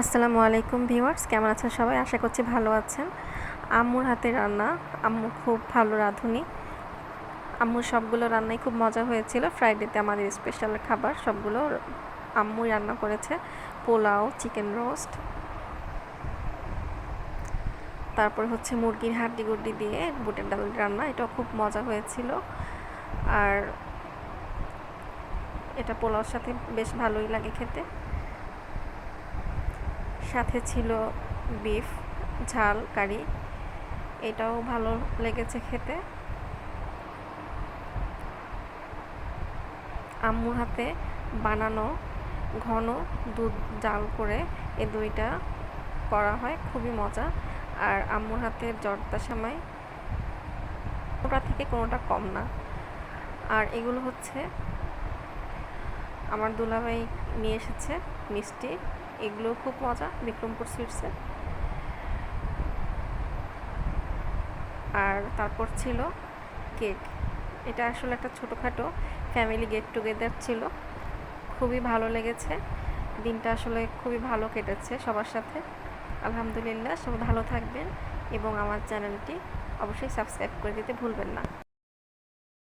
আসসালামু আলাইকুম ভিউয়ার্স, কেমন আছেন সবাই? আশা করছি ভালো আছেন। আম্মুর হাতের রান্না, আম্মু খুব ভালো রাঁধুনি। আম্মুর সবগুলো রান্নাই খুব মজা হয়েছিল। ফ্রাইডেতে আমাদের স্পেশাল খাবার সবগুলো আম্মুই রান্না করেছে। পোলাও, চিকেন রোস্ট, তারপর হচ্ছে মুরগির হাড্ডি গুড্ডি দিয়ে বুটের ডাল রান্না, এটাও খুব মজা হয়েছিল। আর এটা পোলাওর সাথে বেশ ভালোই লাগে খেতে। সাথে ছিল বিফ ঝাল কারি, এটাও ভালো লেগেছে খেতে। আম্মুর হাতে বানানো ঘন দুধ জাল করে এই দইটা করা হয়, খুবই মজা। আর আম্মুর হাতের জর্দা সেমাই কোনোটা থেকে কোনোটা কম না। আর এগুলো হচ্ছে আমার দুলাভাই নিয়ে এসেছে মিষ্টি, এগুলো খুব মজা, বিক্রমপুর সুইটসের। আর তারপর ছিল কেক। এটা আসলে একটা ছোটোখাটো ফ্যামিলি গেট টুগেদার ছিল, খুবই ভালো লেগেছে। দিনটা আসলে খুবই ভালো কেটেছে সবার সাথে। আলহামদুলিল্লাহ, সবাই ভালো থাকবেন এবং আমার চ্যানেলটি অবশ্যই সাবস্ক্রাইব করে দিতে ভুলবেন না।